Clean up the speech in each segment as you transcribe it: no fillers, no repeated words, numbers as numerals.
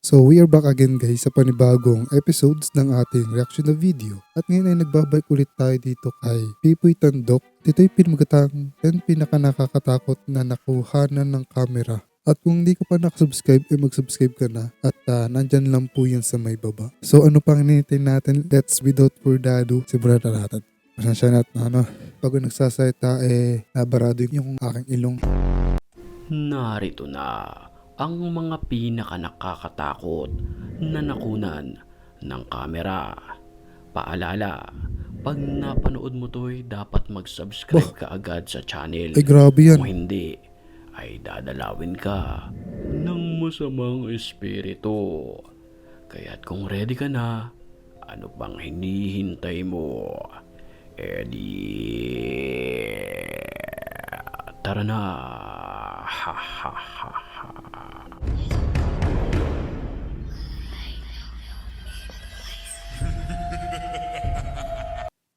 So we are back again guys sa panibagong episodes ng ating reaction na video. At ngayon ay nagbabalik ulit tayo dito kay Pipoy Tandok. Ito'y pinamagatang 10 pinaka-nakakatakot na nakuhanan ng kamera. At kung hindi ka pa nakasubscribe, ay mag-subscribe ka na. At nandyan lang po yan sa may baba. So ano pang hinihintay natin? Let's without further ado, simulan na natin. Pasensya na at pag nagsasalita nabarado yung aking ilong. Narito na ang mga pinaka-nakakatakot na nakunan ng kamera. Paalala, pag napanood mo to'y dapat mag-subscribe ka agad sa channel. Ay grabe yan. Kung hindi, ay dadalawin ka ng masamang espiritu. Kaya't kung ready ka na, ano bang hinihintay mo? Tara na. Ha ha ha ha.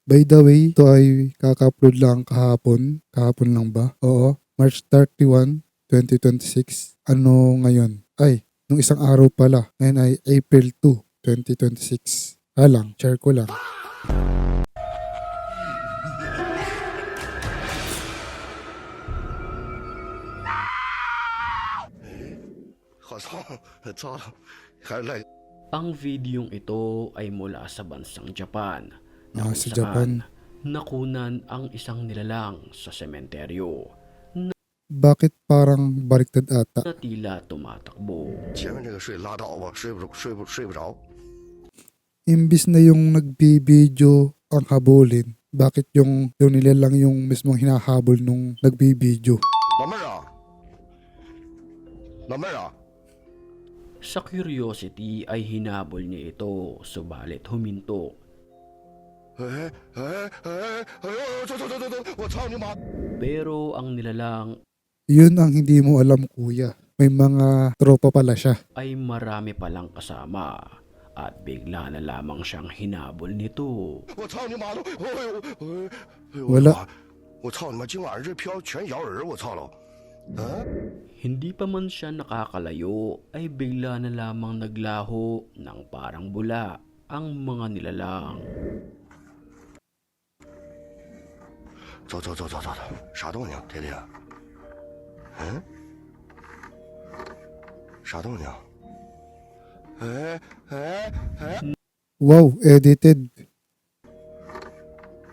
By the way, ito ay kaka-upload lang kahapon. Kahapon lang ba? Oo. March 31, 2026. Ano ngayon? Ay, nung isang araw pala. Ngayon ay April 2, 2026. Lang, share ko lang. Ang videong ito ay mula sa bansang Japan na kung Sa saan Japan. nakunan ang isang nilalang sa sementeryo Bakit parang baliktad ata? na tila tumatakbo. 前面这个睡拉倒吧，睡不着。 Imbis na yung nagbibideo ang habulin, bakit yung nilalang yung mismong hinahabol nung nagbibideo? 老妹儿啊，老妹儿啊， Sa curiosity ay hinabol niya ito, subalit huminto. 哎，走，我操你妈！ Pero ang nilalang Yun ang hindi mo alam kuya. May mga tropa pala siya. ay marami palang kasama at bigla na lamang siyang hinabol nito. 我操你妈的！Wala. 我操你妈！今晚上这票全摇人，我操了！嗯， Hindi pa man siya nakakalayo ay bigla na lamang naglaho ng parang bula ang mga nilalang. 走，啥动静？铁铁？嗯？啥动静？哎， Wow, edited.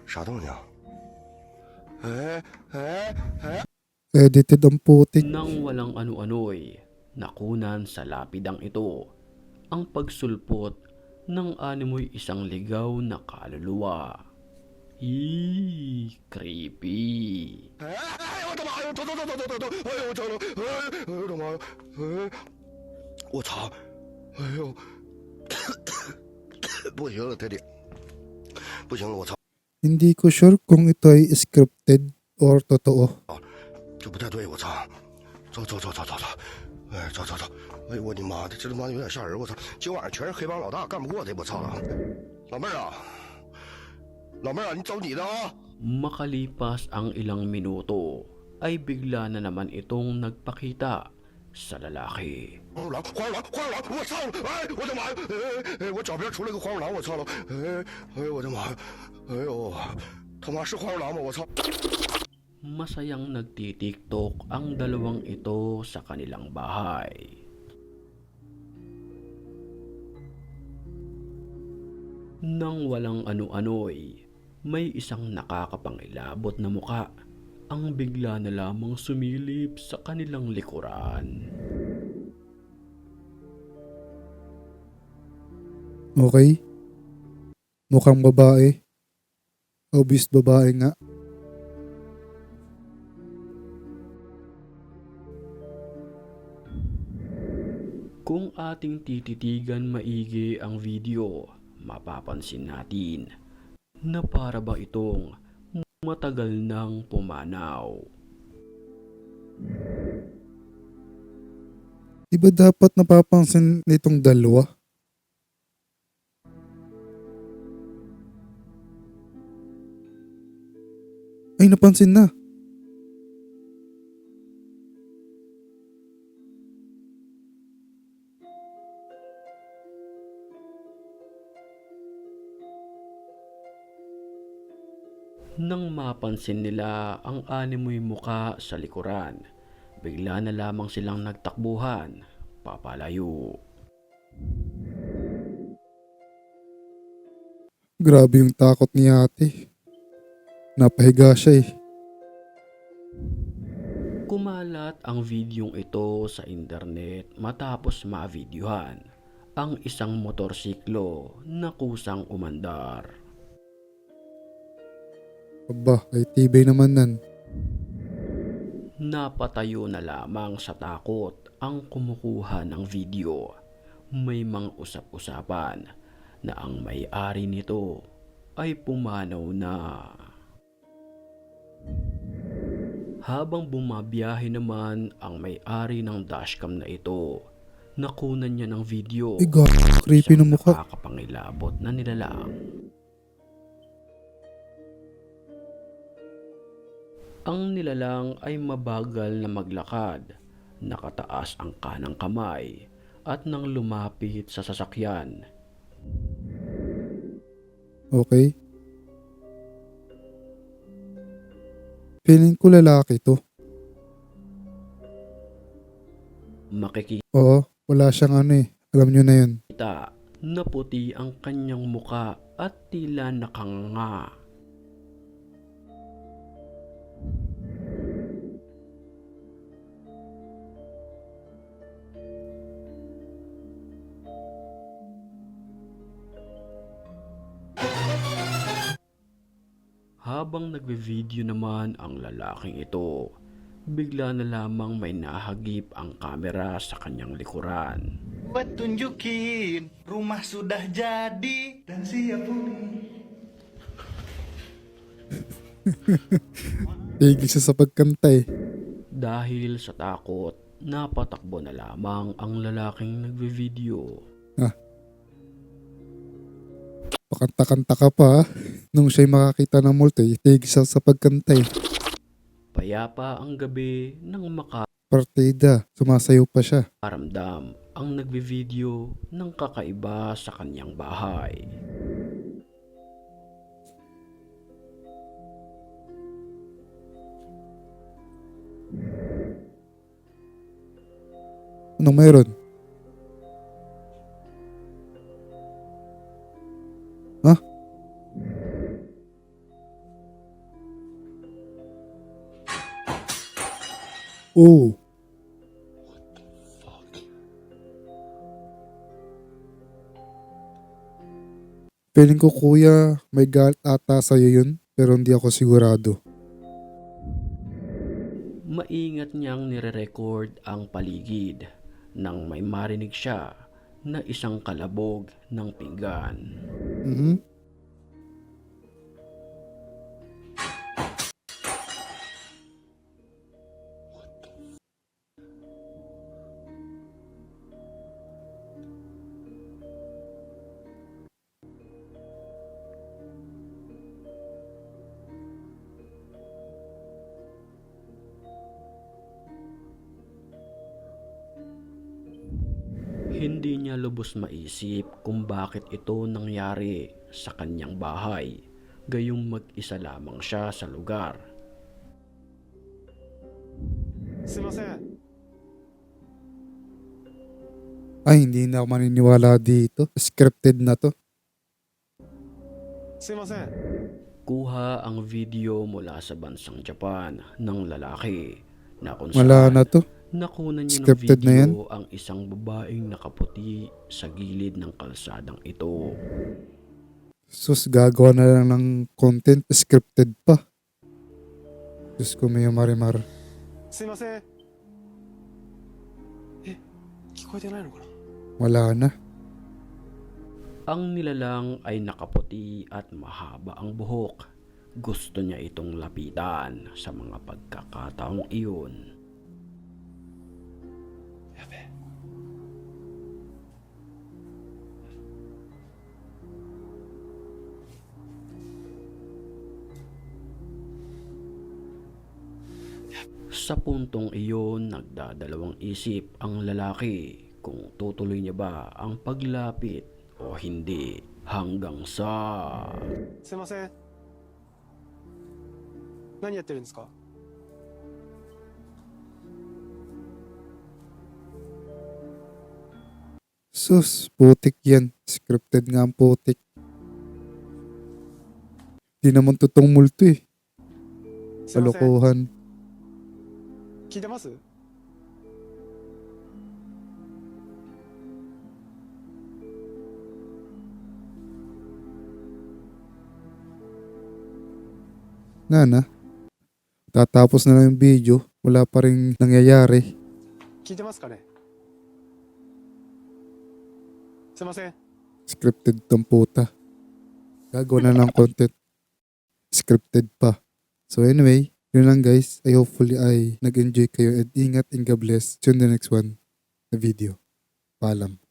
啥动静？哎。 Edited ang putik. Nang walang ano-ano'y nakunan sa lapidang ito ang pagsulpot ng animoy isang ligaw na kaluluwa. Creepy. 哎，我的妈呀！走，哎呦我操了！哎呦我的妈呀！我操！哎呦，不行了，铁铁，不行了，我操， Hindi ko sure kung ito ay scripted or totoo. 这不太对，我操！走，哎，走，哎呦我的妈的，这他妈有点吓人，我操！今晚上全是黑帮老大，干不过他，我操了！老妹儿啊，你走你的啊！ Makalipas ang ilang minuto ay bigla na naman itong nagpakita sa lalaki. 黄鼠狼，我操！哎，我的妈呀！哎，我脚边出来个黄鼠狼，我操了！哎呦我的妈呀！哎呦，他妈是黄鼠狼吗？我操！ Masayang nagtitiktok ang dalawang ito sa kanilang bahay. Nang walang ano-ano'y may isang nakakapangilabot na muka ang bigla na lamang sumilip sa kanilang likuran. Okay? Mukhang babae. Obvious babae nga. Kung ating tititigan maigi ang video, mapapansin natin na para ba itong matagal nang pumanaw. Diba dapat napapansin nitong dalawa? Ay, napansin na. Nang mapansin nila ang animoy muka sa likuran, bigla na lamang silang nagtakbuhan, papalayo. Grabe yung takot ni ate. Napahiga siya eh. Kumalat ang videong ito sa internet matapos ma-videohan ang isang motorsiklo na kusang umandar. Aba, ay tibay naman nan. Napatayo na lamang sa takot ang kumukuha ng video. May mga usap-usapan na ang may-ari nito ay pumanaw na. Habang bumabiyahe naman ang may-ari ng dashcam na ito, nakunan niya ng video Ay gago, creepy ng mukha. nakakapangilabot na nilalang. Ang nilalang ay mabagal na maglakad, nakataas ang kanang kamay at nang lumapit sa sasakyan, Okay. Feeling ko lalaki to. makikita Oo, wala siyang ano eh. Alam nyo na yun. na puti ang kanyang muka at tila nakanganga. Habang nagbe-video naman ang lalaking ito, bigla na lamang may nahagip ang kamera sa kanyang likuran. Buat tunjukin, rumah sudah jadi dan siap huni. Tigil siya sa pagkantay. Dahil sa takot, napatakbo na lamang ang lalaking nagbe-video. Pakanta-kanta ka pa ha. Nung siya'y makakita ng multo, tigil siya sa pagkantay. Payapa ang gabi nang Partida, sumasayaw pa siya. makaramdam ang nagbe-video ng kakaiba sa kanyang bahay. Anong meron? Ha? Oh. Feeling ko kuya, may galit ata sa'yo yun, pero hindi ako sigurado. Maingat niyang nire-record ang paligid nang may marinig siya na isang kalabog ng pinggan. Mhm. Hindi niya lubos maisip kung bakit ito nangyari sa kanyang bahay, gayong mag-isa lamang siya sa lugar. すいません。 Ay, hindi na ako maniniwala dito. Scripted na to. すいません。 Kuha ang video mula sa bansang Japan ng lalaki na kung Wala saan na to. nakunan niya ng Scripted na yan? video ang isang babaeng nakaputi sa gilid ng kalsadang ito. Sus, gagawa na lang ng content. Scripted pa. Diyos ko, may marimar. すいません。え、聞こえてないのかな。 Wala na. Ang nilalang ay nakaputi at mahaba ang buhok. Gusto niya itong lapitan sa mga pagkakataong iyon. やべえ。 Sa puntong iyon, nagdadalawang isip ang lalaki kung tutuloy niya ba ang paglapit o hindi hanggang sa すいません。何やってるんですか？ Sus, putik yan. Scripted nga ang putik. Di naman totoong multo eh. すいません。 Kalokohan. 聞いてます？ Na. Tatapos na lang yung video. Wala pa rin nangyayari. 聞いてますかね？すいません。 Scripted tong puta. Gagawa na lang content. Scripted pa. So anyway, yun lang guys. I hopefully ay nag-enjoy kayo and ingat and God bless. See you in the next one na video. Paalam.